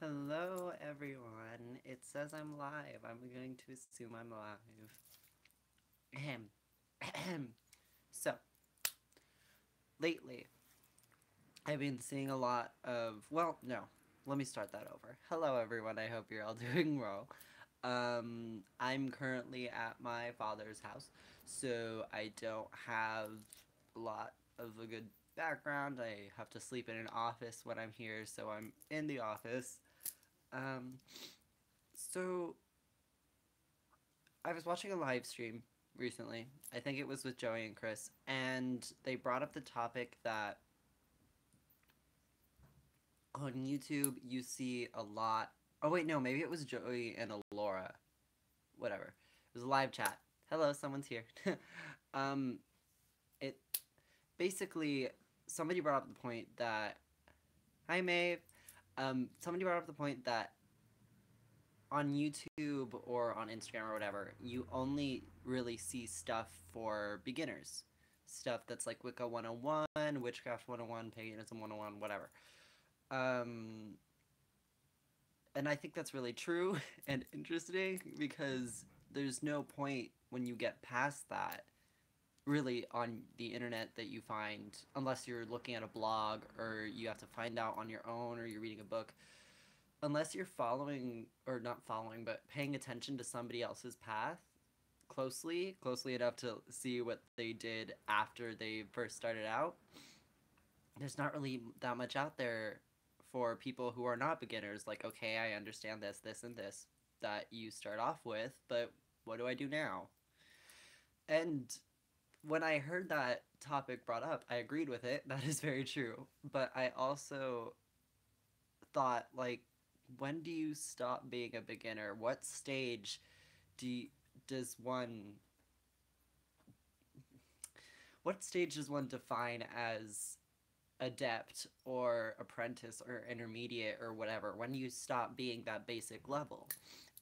Hello, everyone. It says I'm live. I'm going to assume I'm live. Ahem. Ahem. So, lately, I've been seeing a lot of. Well, no. Let me start that over. Hello, everyone. I hope you're all doing well. I'm currently at my father's house, so I don't have a lot of a good background. I have to sleep in an office when I'm here, so I'm in the office. Um, so I was watching a live stream recently. I think it was with Joey and Chris, and they brought up the topic that on YouTube you see a lot. Oh wait, no, maybe it was Joey and Alora. Whatever. It was a live chat. Hello, someone's here. um, it basically somebody brought up the point that hi Maeve. Somebody brought up the point that on YouTube or on Instagram or whatever, you only really see stuff for beginners. Stuff that's like Wicca 101, Witchcraft 101, Paganism 101, whatever. Um, and I think that's really true and interesting because there's no point when you get past that really on the internet that you find unless you're looking at a blog or you have to find out on your own or you're reading a book unless you're following or not following but paying attention to somebody else's path closely enough to see what they did after they first started out, there's not really that much out there for people who are not beginners. Like, okay, I understand this and this that you start off with, but what do I do now? And when I heard that topic brought up, I agreed with it. That is very true. But I also thought, like, when do you stop being a beginner? What stage do you, does one what stage does one define as adept or apprentice or intermediate or whatever? When do you stop being that basic level?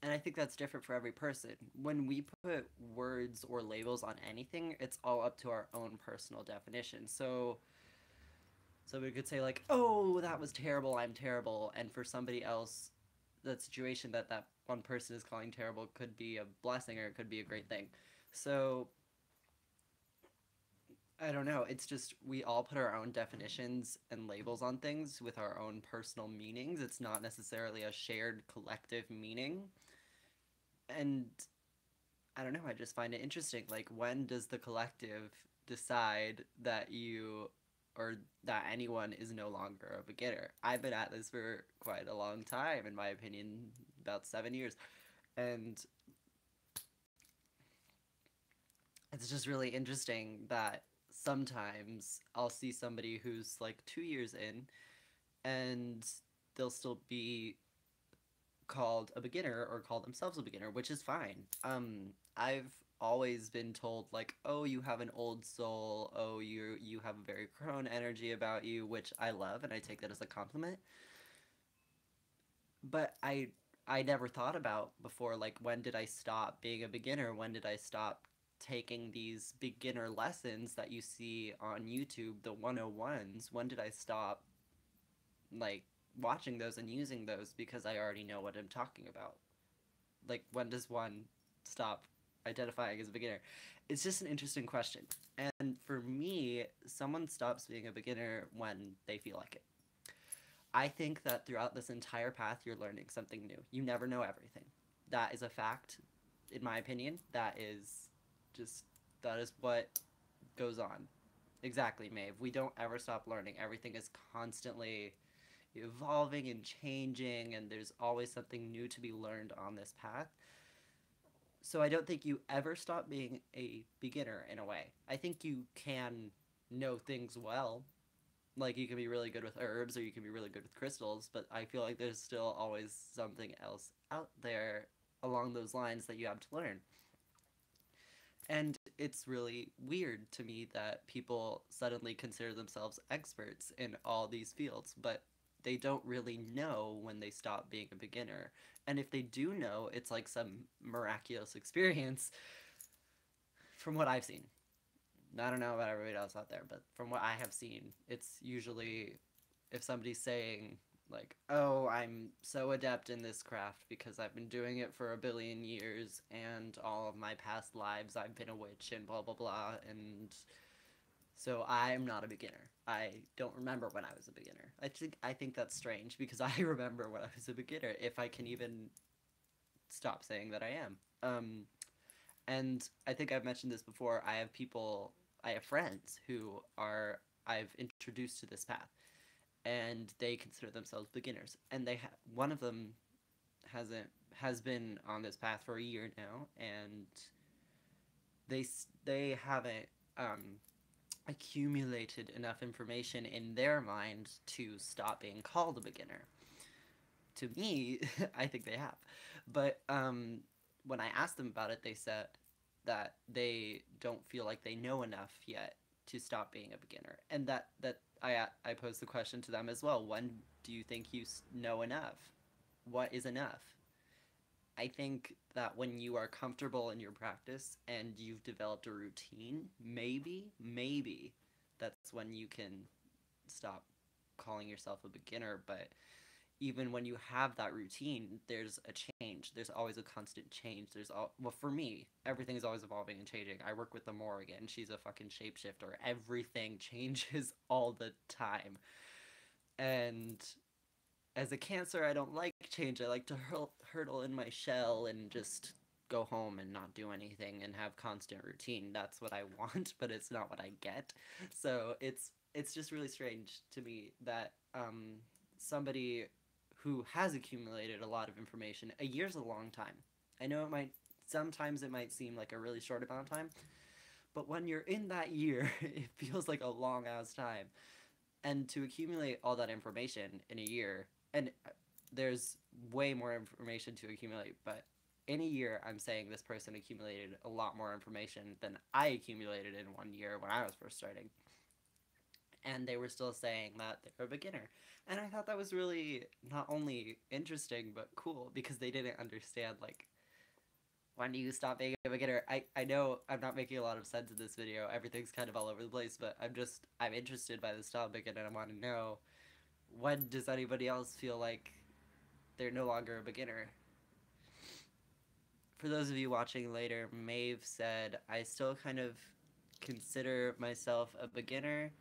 And I think that's different for every person. When we put words or labels on anything, it's all up to our own personal definition. So we could say like, "Oh, that was terrible. I'm terrible." And for somebody else, the situation that that one person is calling terrible could be a blessing or it could be a great thing. So I don't know. It's just we all put our own definitions and labels on things with our own personal meanings. It's not necessarily a shared collective meaning. And I don't know. I just find it interesting. Like, when does the collective decide that you or that anyone is no longer a beginner? I've been at this for quite a long time, in my opinion, about 7 years. And it's just really interesting that sometimes I'll see somebody who's like 2 years in and they'll still be called a beginner or call themselves a beginner, which is fine. I've always been told like, oh, you have an old soul. Oh, you have a very crone energy about you, which I love and I take that as a compliment. But I never thought about before like when did I stop being a beginner? When did I stop taking these beginner lessons that you see on YouTube, the 101s? When did I stop like watching those and using those because I already know what I'm talking about? Like, when does one stop identifying as a beginner? It's just an interesting question. And for me, someone stops being a beginner when they feel like it. I think that throughout this entire path, you're learning something new. You never know everything. That is a fact, in my opinion. Just, that is what goes on. Exactly, Maeve. We don't ever stop learning. Everything is constantly evolving and changing, and there's always something new to be learned on this path. So I don't think you ever stop being a beginner in a way. I think you can know things well. Like, you can be really good with herbs or you can be really good with crystals, but I feel like there's still always something else out there along those lines that you have to learn. And it's really weird to me that people suddenly consider themselves experts in all these fields, but they don't really know when they stop being a beginner. And if they do know, it's like some miraculous experience from what I've seen. I don't know about everybody else out there, but from what I have seen, it's usually if somebody's saying like, oh, I'm so adept in this craft because I've been doing it for a billion years, and all of my past lives I've been a witch and blah blah blah, and so I'm not a beginner. I don't remember when I was a beginner. I think that's strange because I remember when I was a beginner, if I can even stop saying that I am. And I think I've mentioned this before. I have friends who are I've introduced to this path, and they consider themselves beginners. And one of them hasn't has been on this path for a year now, and they haven't um, accumulated enough information in their mind to stop being called a beginner. To me, I think they have. But when I asked them about it, they said that they don't feel like they know enough yet to stop being a beginner, and I posed the question to them as well. When do you think you know enough? What is enough? I think that when you are comfortable in your practice and you've developed a routine, maybe that's when you can stop calling yourself a beginner. But even when you have that routine, there's a change. There's always a constant change. Well, for me, everything is always evolving and changing. I work with the Morrigan. She's a fucking shapeshifter. Everything changes all the time. And as a Cancer, I don't like change. I like to hurtle in my shell and just go home and not do anything and have constant routine. That's what I want, but it's not what I get. So it's just really strange to me that somebody who has accumulated a lot of information. A year's a long time. I know sometimes it might seem like a really short amount of time, but when you're in that year, it feels like a long ass time. And to accumulate all that information in a year, and there's way more information to accumulate, but in a year, I'm saying this person accumulated a lot more information than I accumulated in 1 year when I was first starting. And they were still saying that they're a beginner. And I thought that was really not only interesting, but cool, because they didn't understand, like, when do you stop being a beginner? I know I'm not making a lot of sense in this video. Everything's kind of all over the place, but I'm interested by this topic, and I want to know, when does anybody else feel like they're no longer a beginner? For those of you watching later, Maeve said, I still kind of consider myself a beginner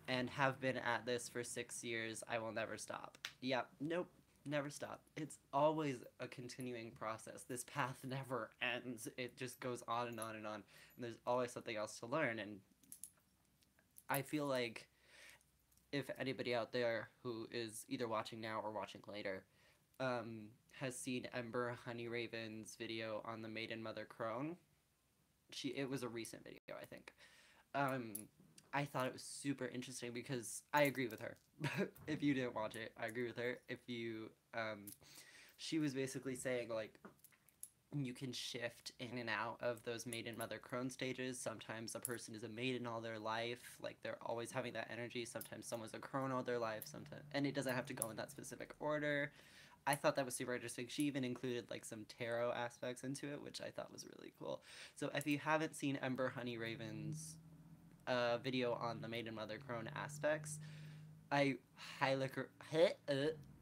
and have been at this for 6 years. I will never stop. Yeah, nope, never stop. It's always a continuing process. This path never ends. It just goes on and on and on. And there's always something else to learn. And I feel like if anybody out there who is either watching now or watching later has seen Ember Honeyraven's video on the Maiden Mother Crone, it was a recent video, I think. I thought it was super interesting because I agree with her. If you didn't watch it, I agree with her. She was basically saying, like, you can shift in and out of those maiden mother crone stages. Sometimes a person is a maiden all their life, like they're always having that energy. Sometimes someone's a crone all their life, and it doesn't have to go in that specific order. I thought that was super interesting. She even included like some tarot aspects into it, which I thought was really cool. So if you haven't seen Ember Honeyraven's video on the maiden mother crone aspects, I highly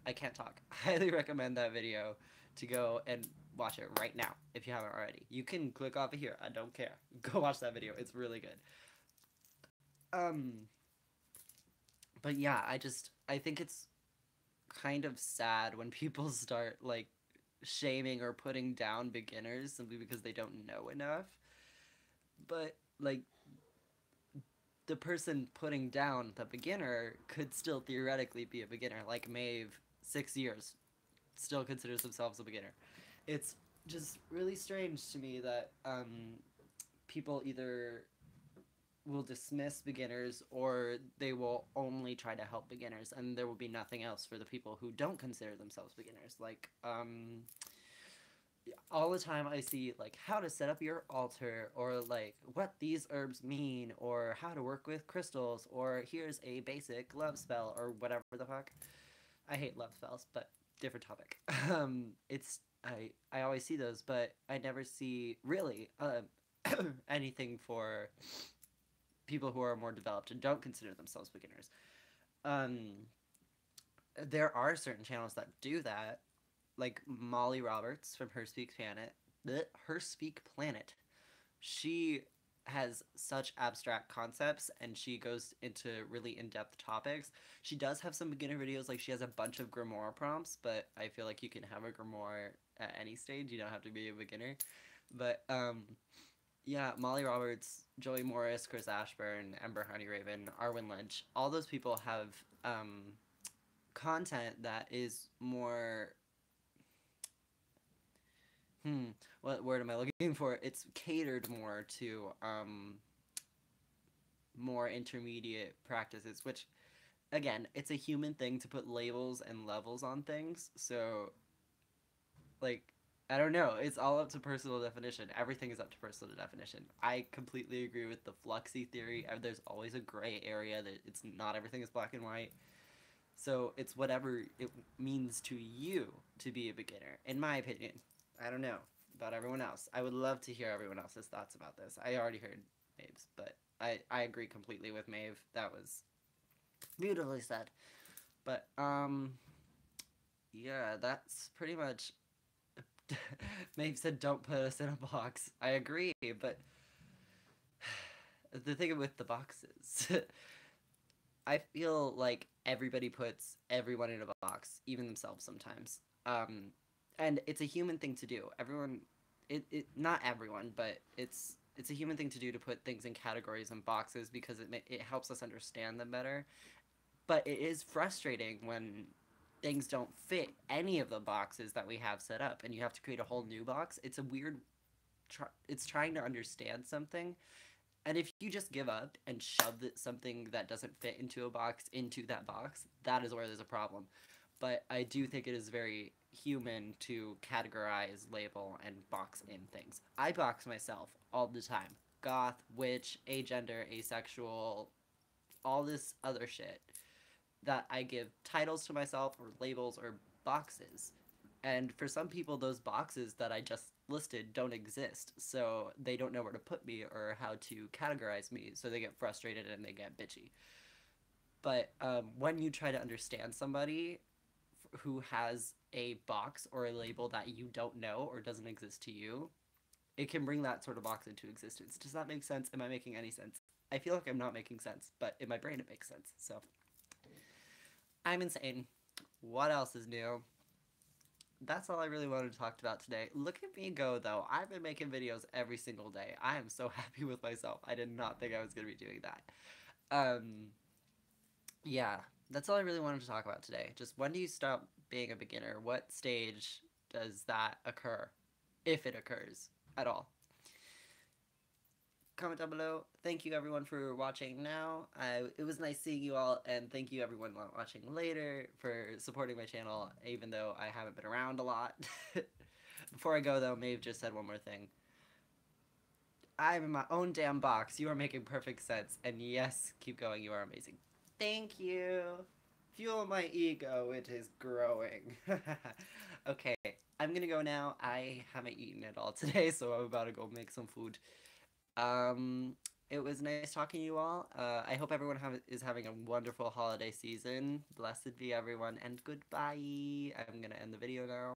I can't talk. Highly recommend that video to go and watch it right now if you haven't already. You can click off of here. I don't care. Go watch that video. It's really good. But yeah, I think it's kind of sad when people start like shaming or putting down beginners simply because they don't know enough. But like, the person putting down the beginner could still theoretically be a beginner. Like Maeve, 6 years, still considers themselves a beginner. It's just really strange to me that people either will dismiss beginners or they will only try to help beginners, and there will be nothing else for the people who don't consider themselves beginners. Like, all the time I see like how to set up your altar, or like what these herbs mean, or how to work with crystals, or here's a basic love spell, or whatever the fuck. I hate love spells, but different topic. I always see those, but I never see really anything for people who are more developed and don't consider themselves beginners. there are certain channels that do that, like Molly Roberts from Her Speak Planet. Her Speak Planet. She has such abstract concepts and she goes into really in-depth topics. She does have some beginner videos, like she has a bunch of grimoire prompts, but I feel like you can have a grimoire at any stage. You don't have to be a beginner. But yeah, Molly Roberts, Joey Morris, Chris Ashburn, Ember Honeyraven, Arwen Lynch, all those people have content that is more what word am I looking for? It's catered more to more intermediate practices, which again, it's a human thing to put labels and levels on things. So like I don't know, it's all up to personal definition. Everything is up to personal definition. I completely agree with the fluxy theory. There's always a gray area that it's not everything is black and white. So it's whatever it means to you to be a beginner, in my opinion. I don't know about everyone else. I would love to hear everyone else's thoughts about this. I already heard Maeve's, but I agree completely with Maeve. That was beautifully said. But yeah, that's pretty much. Maeve said, "Don't put us in a box." I agree, but the thing with the boxes, I feel like everybody puts everyone in a box, even themselves sometimes. And it's a human thing to do. Everyone, not everyone, but it's a human thing to do to put things in categories and boxes because it helps us understand them better. But it is frustrating when things don't fit any of the boxes that we have set up, and you have to create a whole new box. It's a weird. It's trying to understand something, and if you just give up and shove something that doesn't fit into a box into that box, that is where there's a problem. But I do think it is very human to categorize, label, and box in things. I box myself all the time. Goth, witch, agender, asexual, all this other shit that I give titles to myself or labels or boxes. And for some people, those boxes that I just listed don't exist. So they don't know where to put me or how to categorize me. So they get frustrated and they get bitchy. But when you try to understand somebody who has a box or a label that you don't know or doesn't exist to you, it can bring that sort of box into existence. Does that make sense? Am I making any sense? I feel like I'm not making sense, but in my brain it makes sense. So I'm insane. What else is new? That's all I really wanted to talk about today. Look at me go, though. I've been making videos every single day. I am so happy with myself. I did not think I was going to be doing that. Yeah, that's all I really wanted to talk about today. Just when do you stop being a beginner? What stage does that occur? If it occurs at all. Comment down below. Thank you everyone for watching now. It was nice seeing you all, and thank you everyone watching later for supporting my channel, even though I haven't been around a lot. Before I go though, Maeve just said one more thing. I'm in my own damn box. You are making perfect sense, and yes, keep going. You are amazing. Thank you. Fuel my ego. It is growing. Okay, I'm gonna go now. I haven't eaten at all today, so I'm about to go make some food. It was nice talking to you all. I hope everyone is having a wonderful holiday season. Blessed be everyone, and goodbye. I'm gonna end the video now.